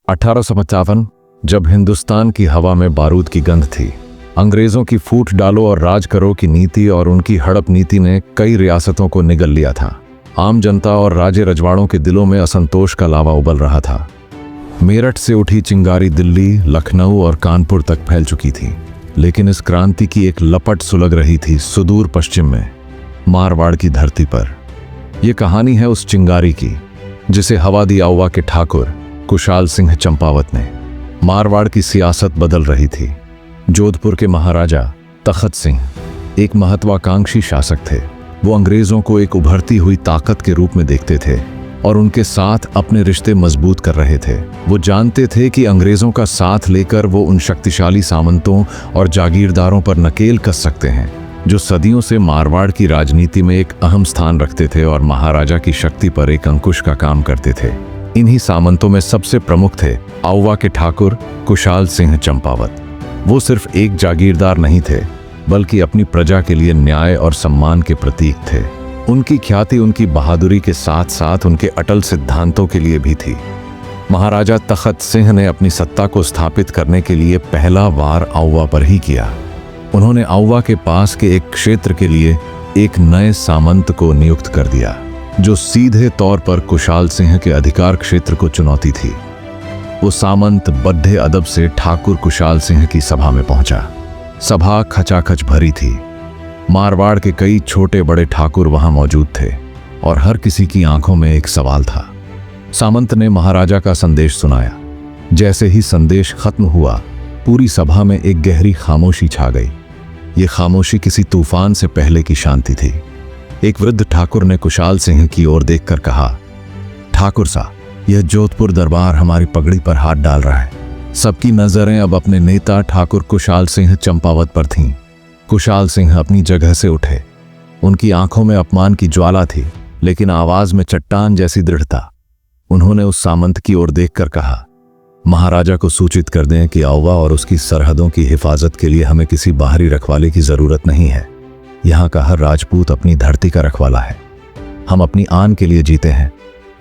1855 जब हिंदुस्तान की हवा में बारूद की गंध थी, अंग्रेजों की फूट डालो और राज करो की नीति और उनकी हड़प नीति ने कई रियासतों को निगल लिया था। आम जनता और राजे रजवाड़ों के दिलों में असंतोष का लावा उबल रहा था। मेरठ से उठी चिंगारी दिल्ली, लखनऊ और कानपुर तक फैल चुकी थी, लेकिन इस क्रांति की एक लपट सुलग रही थी सुदूर पश्चिम में, मारवाड़ की धरती पर। यह कहानी है उस चिंगारी की जिसे हवा दी औवा के ठाकुर कुशाल सिंह चंपावत ने। मारवाड़ की सियासत बदल रही थी। जोधपुर के महाराजा तखत सिंह एक महत्वाकांक्षी शासक थे। वो अंग्रेजों को एक उभरती हुई ताकत के रूप में देखते थे और उनके साथ अपने रिश्ते मजबूत कर रहे थे। वो जानते थे कि अंग्रेजों का साथ लेकर वो उन शक्तिशाली सामंतों और जागीरदारों पर नकेल कस सकते हैं जो सदियों से मारवाड़ की राजनीति में एक अहम स्थान रखते थे और महाराजा की शक्ति पर एक अंकुश का काम करते थे। इन्हीं सामंतों में सबसे प्रमुख थे औवा के ठाकुर कुशाल सिंह चंपावत। वो सिर्फ एक जागीरदार नहीं थे, बल्कि अपनी प्रजा के लिए न्याय और सम्मान के प्रतीक थे। उनकी ख्याति उनकी बहादुरी के साथ साथ उनके अटल सिद्धांतों के लिए भी थी। महाराजा तखत सिंह ने अपनी सत्ता को स्थापित करने के लिए पहला वार औवा पर ही किया। उन्होंने औवा के पास के एक क्षेत्र के लिए एक नए सामंत को नियुक्त कर दिया, जो सीधे तौर पर कुशाल सिंह के अधिकार क्षेत्र को चुनौती थी। वो सामंत बड्ढे अदब से ठाकुर कुशाल सिंह की सभा में पहुंचा। सभा खचाखच भरी थी। मारवाड़ के कई छोटे बड़े ठाकुर वहां मौजूद थे और हर किसी की आंखों में एक सवाल था। सामंत ने महाराजा का संदेश सुनाया। जैसे ही संदेश खत्म हुआ, पूरी सभा में एक गहरी खामोशी छा गई। ये खामोशी किसी तूफान से पहले की शांति थी। एक वृद्ध ठाकुर ने कुशाल सिंह की ओर देखकर कहा, ठाकुर साहब, यह जोधपुर दरबार हमारी पगड़ी पर हाथ डाल रहा है। सबकी नजरें अब अपने नेता ठाकुर कुशाल सिंह चंपावत पर थीं। कुशाल सिंह अपनी जगह से उठे। उनकी आंखों में अपमान की ज्वाला थी, लेकिन आवाज में चट्टान जैसी दृढ़ता। उन्होंने उस सामंत की ओर देखकर कहा, महाराजा को सूचित कर दें कि औवा और उसकी सरहदों की हिफाजत के लिए हमें किसी बाहरी रखवाले की जरूरत नहीं है। यहाँ का हर राजपूत अपनी धरती का रखवाला है। हम अपनी आन के लिए जीते हैं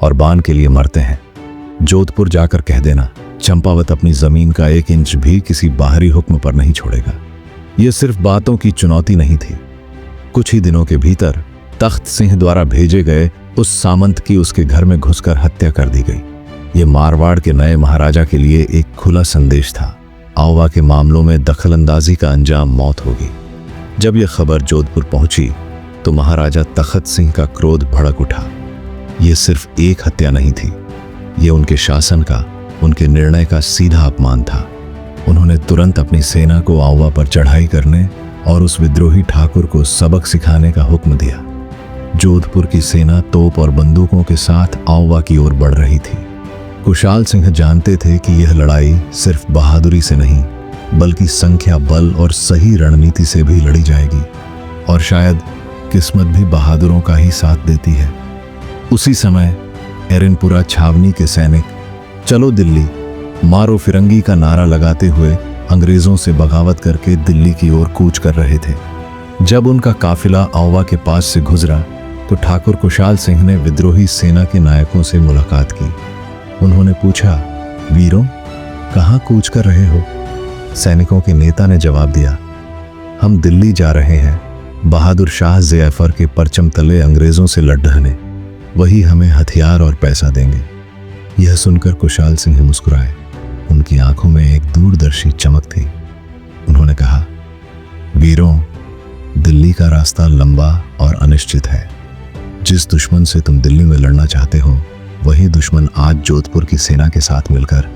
और बान के लिए मरते हैं। जोधपुर जाकर कह देना, चंपावत अपनी जमीन का 1 इंच भी किसी बाहरी हुक्म पर नहीं छोड़ेगा। यह सिर्फ बातों की चुनौती नहीं थी। कुछ ही दिनों के भीतर तख्त सिंह द्वारा भेजे गए उस सामंत की उसके घर में घुसकर हत्या कर दी गई। यह मारवाड़ के नए महाराजा के लिए एक खुला संदेश था। औवा के मामलों में दखलंदाजी का अंजाम मौत होगी। जब यह खबर जोधपुर पहुंची तो महाराजा तखत सिंह का क्रोध भड़क उठा। यह सिर्फ एक हत्या नहीं थी, यह उनके शासन का, उनके निर्णय का सीधा अपमान था। उन्होंने तुरंत अपनी सेना को औवा पर चढ़ाई करने और उस विद्रोही ठाकुर को सबक सिखाने का हुक्म दिया। जोधपुर की सेना तोप और बंदूकों के साथ औवा की ओर बढ़ रही थी। कुशाल सिंह जानते थे कि यह लड़ाई सिर्फ बहादुरी से नहीं, बल्कि संख्या, बल और सही रणनीति से भी लड़ी जाएगी, और शायद किस्मत भी बहादुरों का ही साथ देती है। उसी समय एरनपुरा छावनी के सैनिक चलो दिल्ली, मारो फिरंगी का नारा लगाते हुए अंग्रेजों से बगावत करके दिल्ली की ओर कूच कर रहे थे। जब उनका काफिला औवा के पास से गुजरा तो ठाकुर कुशाल सिंह ने विद्रोही सेना के नायकों से मुलाकात की। उन्होंने पूछा, वीरों, कहाँ कूच कर रहे हो? सैनिकों के नेता ने जवाब दिया, हम दिल्ली जा रहे हैं, बहादुर शाह ज़फ़र के परचम तले अंग्रेजों से लड़ने। वही हमें हथियार और पैसा देंगे। यह सुनकर कुशाल सिंह मुस्कुराए। उनकी आंखों में एक दूरदर्शी चमक थी। उन्होंने कहा, वीरों, दिल्ली का रास्ता लंबा और अनिश्चित है। जिस दुश्मन से तुम दिल्ली में लड़ना चाहते हो, वही दुश्मन आज जोधपुर की सेना के साथ मिलकर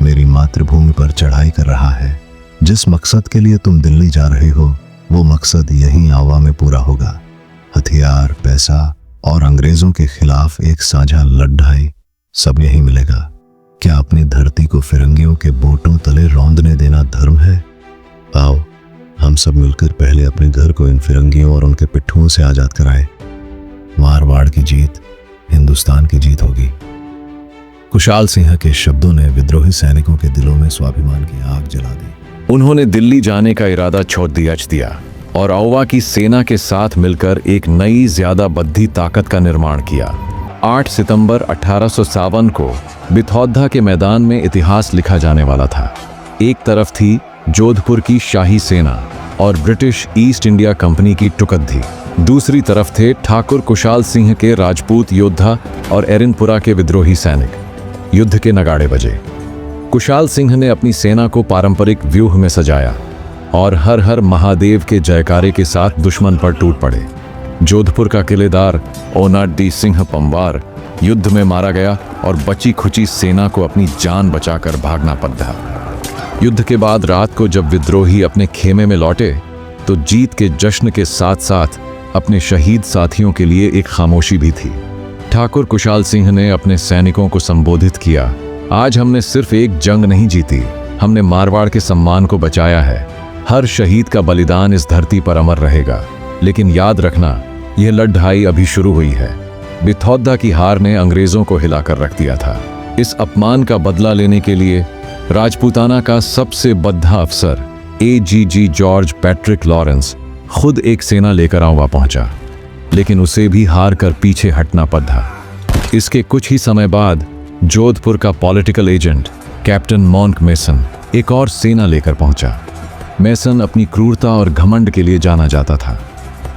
मेरी मातृभूमि पर चढ़ाई कर रहा है। जिस मकसद के लिए तुम दिल्ली जा रहे हो, वो मकसद यहीं औवा में पूरा होगा। हथियार, पैसा और अंग्रेजों के खिलाफ एक साझा लड़ाई, सब यहीं मिलेगा। क्या अपनी धरती को फिरंगियों के बोटों तले रौंदने देना धर्म है? आओ, हम सब मिलकर पहले अपने घर को इन फिरंगियों और उनके पिट्ठुओं से आजाद कराए। मारवाड़ की जीत हिंदुस्तान की जीत होगी। कुशाल सिंह के शब्दों ने विद्रोही सैनिकों के दिलों में स्वाभिमान की आग जला दी। उन्होंने दिल्ली जाने का इरादा छोड़ दिया और औवा की सेना के साथ मिलकर एक नई, ज्यादा बद्धी ताकत का निर्माण किया। 8 सितंबर 1857 को बिथौद्धा के मैदान में इतिहास लिखा जाने वाला था। एक तरफ थी जोधपुर की शाही सेना और ब्रिटिश ईस्ट इंडिया कंपनी की टुकद्दी, दूसरी तरफ थे ठाकुर कुशाल सिंह के राजपूत योद्धा और एरिनपुरा के विद्रोही सैनिक। युद्ध के नगाड़े बजे। कुशाल सिंह ने अपनी सेना को पारंपरिक व्यूह में सजाया और हर हर महादेव के जयकारे के साथ दुश्मन पर टूट पड़े। जोधपुर का किलेदार ओनाडी सिंह पंवार युद्ध में मारा गया और बची खुची सेना को अपनी जान बचाकर भागना पड़ा। युद्ध के बाद रात को जब विद्रोही अपने खेमे में लौटे तो जीत के जश्न के साथ साथ अपने शहीद साथियों के लिए एक खामोशी भी थी। ठाकुर कुशाल सिंह ने अपने सैनिकों को संबोधित किया, आज हमने सिर्फ एक जंग नहीं जीती, हमने मारवाड़ के सम्मान को बचाया है। हर शहीद का बलिदान इस धरती पर अमर रहेगा, लेकिन याद रखना यह लड़ाई अभी शुरू हुई है। बिथौद्धा की हार ने अंग्रेजों को हिलाकर रख दिया था। इस अपमान का बदला लेने के लिए राजपूताना का सबसे बद्धा अफसर AGG जॉर्ज पैट्रिक लॉरेंस खुद एक सेना लेकर आऊंगा पहुंचा, लेकिन उसे भी हार कर पीछे हटना पड़ा। इसके कुछ ही समय बाद जोधपुर का political agent captain monk mason एक और सेना लेकर पहुंचा। मेसन अपनी क्रूरता और घमंड के लिए जाना जाता था।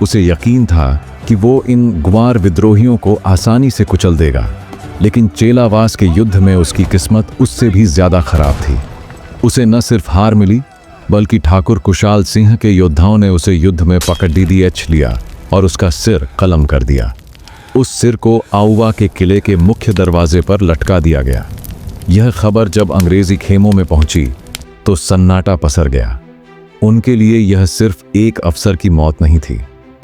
उसे यकीन था कि वो इन ग्वार विद्रोहियों को आसानी से कुचल देगा, लेकिन चेलावास के युद्ध में उसकी किस्मत उससे भी ज्यादा खराब थी। उसे न सिर्फ हार मिली, बल्कि ठाकुर कुशाल सिंह के योद्धाओं ने उसे युद्ध में पकड़ DDH लिया और उसका सिर कलम कर दिया। उस सिर को आउवा के किले के मुख्य दरवाजे पर लटका दिया गया। यह खबर जब अंग्रेजी खेमों में पहुंची तो सन्नाटा पसर गया। उनके लिए यह सिर्फ एक अफसर की मौत नहीं थी,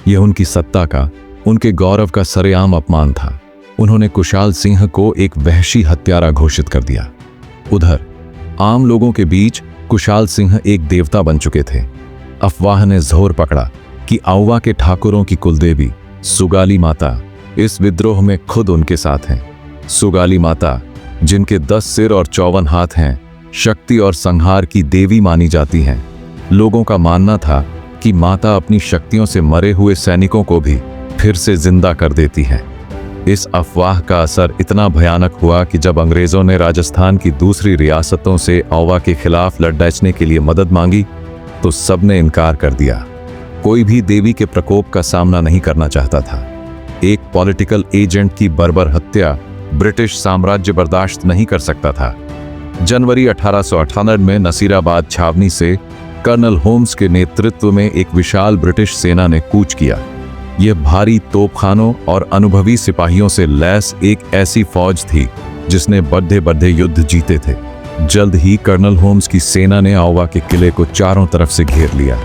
यह उनकी सत्ता का, उनके गौरव का सरेआम अपमान था। उन्होंने कुशाल सिंह को एक वहशी हत्यारा घोषित कर दिया। उधर आम लोगों के बीच कुशाल सिंह एक देवता बन चुके थे। अफवाह ने जोर पकड़ा कि आउवा के ठाकुरों की कुलदेवी सुगाली माता इस विद्रोह में खुद उनके साथ हैं। सुगाली माता, जिनके 10 सिर और 54 हाथ हैं, शक्ति और संहार की देवी मानी जाती हैं। लोगों का मानना था कि माता अपनी शक्तियों से मरे हुए सैनिकों को भी फिर से जिंदा कर देती हैं। इस अफवाह का असर इतना भयानक हुआ कि जब अंग्रेजों ने राजस्थान की दूसरी रियासतों से आउवा के खिलाफ लड़ने के लिए मदद मांगी तो सबने इनकार कर दिया। कोई भी देवी के प्रकोप का सामना नहीं करना चाहता था। एक पॉलिटिकल एजेंट की बर्बर हत्या ब्रिटिश साम्राज्य बर्दाश्त नहीं कर सकता था। जनवरी 1898 में नसीराबाद छावनी से कर्नल होम्स के नेतृत्व में एक विशाल ब्रिटिश सेना ने कूच किया। यह भारी तोपखानों और अनुभवी सिपाहियों से लैस एक ऐसी फौज थी जिसने बड़े बड़े युद्ध जीते थे। जल्द ही कर्नल होम्स की सेना ने आउवा के किले को चारों तरफ से घेर लिया।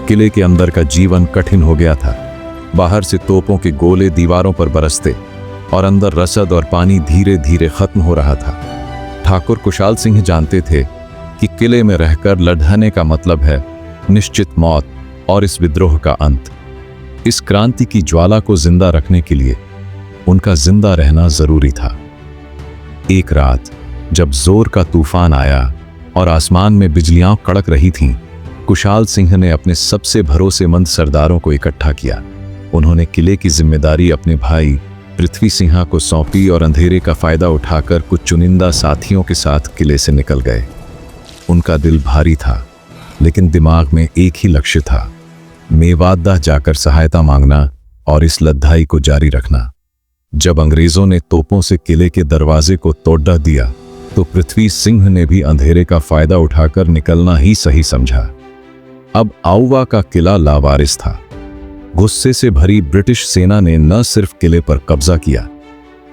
किले के अंदर का जीवन कठिन हो गया था। बाहर से तोपों के गोले दीवारों पर बरसते और अंदर रसद और पानी धीरे धीरे खत्म हो रहा था। ठाकुर कुशाल सिंह जानते थे कि किले में रहकर लड़ने का मतलब है निश्चित मौत और इस विद्रोह का अंत। इस क्रांति की ज्वाला को जिंदा रखने के लिए उनका जिंदा रहना जरूरी था। एक रात जब जोर का तूफान आया और आसमान में बिजलियां कड़क रही थीं, कुशाल सिंह ने अपने सबसे भरोसेमंद सरदारों को इकट्ठा किया। उन्होंने किले की जिम्मेदारी अपने भाई पृथ्वी सिंह को सौंपी और अंधेरे का फायदा उठाकर कुछ चुनिंदा साथियों के साथ किले से निकल गए। उनका दिल भारी था, लेकिन दिमाग में एक ही लक्ष्य था, मेवादा जाकर सहायता मांगना और इस लड़ाई को जारी रखना। जब अंग्रेजों ने तोपों से किले के दरवाजे को तोड़ दिया तो पृथ्वी सिंह ने भी अंधेरे का फायदा उठाकर निकलना ही सही समझा। अब आउवा का किला लावारिस था। गुस्से से भरी ब्रिटिश सेना ने न सिर्फ किले पर कब्जा किया,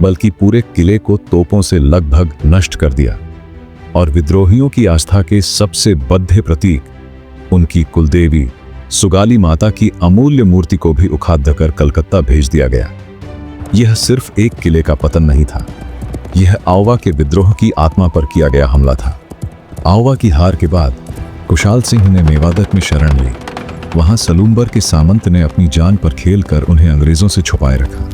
बल्कि पूरे किले को तोपों से लगभग नष्ट कर दिया और विद्रोहियों की आस्था के सबसे बद्ध प्रतीक, उनकी कुलदेवी सुगाली माता की अमूल्य मूर्ति को भी उखाड़ कर कलकत्ता भेज दिया गया। यह सिर्फ एक किले का पतन नहीं था, यह आउवा के विद्रोह की आत्मा पर किया गया हमला था। आउवा की हार के बाद कुशाल सिंह ने मेवात में शरण ली। वहां सलूम्बर के सामंत ने अपनी जान पर खेलकर उन्हें अंग्रेजों से छुपाए रखा।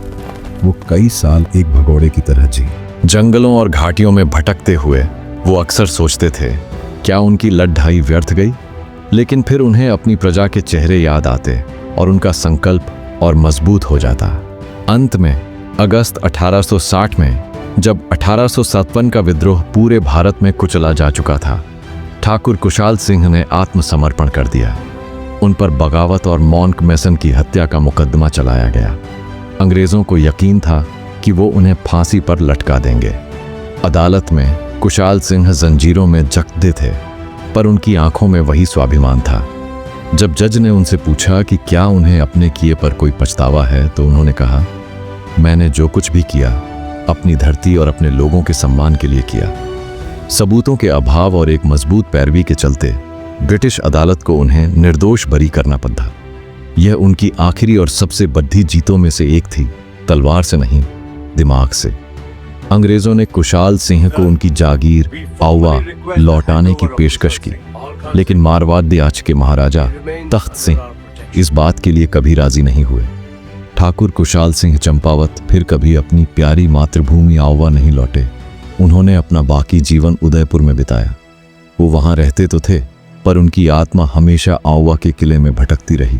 वो कई साल एक भगोड़े की तरह जी। जंगलों और घाटियों में भटकते हुए वो अक्सर सोचते थे, क्या उनकी लड़ाई व्यर्थ गई? लेकिन फिर उन्हें अपनी प्रजा के चेहरे याद आते और उनका संकल्प और मजबूत हो जाता। अंत में अगस्त 1860 में जब 1857 का विद्रोह पूरे भारत में कुचला जा चुका था, ठाकुर कुशाल सिंह ने आत्मसमर्पण कर दिया। उन पर बगावत और मॉन्क मैसन की हत्या का मुकदमा चलाया गया। अंग्रेजों को यकीन था कि वो उन्हें फांसी पर लटका देंगे। अदालत में कुशाल सिंह जंजीरों में जकड़े थे, पर उनकी आंखों में वही स्वाभिमान था। जब जज ने उनसे पूछा कि क्या उन्हें अपने किए पर कोई पछतावा है, तो उन्होंने कहा, मैंने जो कुछ भी किया अपनी धरती और अपने लोगों के सम्मान के लिए किया। सबूतों के अभाव और एक मजबूत पैरवी के चलते ब्रिटिश अदालत को उन्हें निर्दोष बरी करना पड़ा। यह उनकी आखिरी और सबसे बड़ी जीतों में से एक थी, तलवार से नहीं, दिमाग से। अंग्रेजों ने कुशाल सिंह को उनकी जागीर आउवा लौटाने की पेशकश की, लेकिन मारवाड़ के महाराजा तख्त सिंह इस बात के लिए कभी राजी नहीं हुए। ठाकुर कुशाल सिंह चंपावत फिर कभी अपनी प्यारी मातृभूमि आउवा नहीं लौटे। उन्होंने अपना बाकी जीवन उदयपुर में बिताया। वो वहां रहते तो थे, पर उनकी आत्मा हमेशा आउवा के किले में भटकती रही।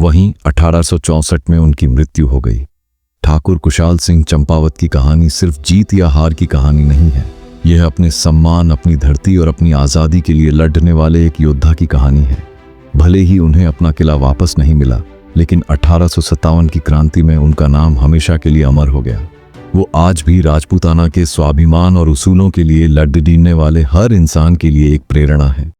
वहीं 1864 में उनकी मृत्यु हो गई। ठाकुर कुशाल सिंह चंपावत की कहानी सिर्फ जीत या हार की कहानी नहीं है। यह अपने सम्मान, अपनी धरती और अपनी आज़ादी के लिए लड़ने वाले एक योद्धा की कहानी है। भले ही उन्हें अपना किला वापस नहीं मिला, लेकिन 1857 की क्रांति में उनका नाम हमेशा के लिए अमर हो गया। वो आज भी राजपूताना के स्वाभिमान और उसूलों के लिए लड़ने वाले हर इंसान के लिए एक प्रेरणा है।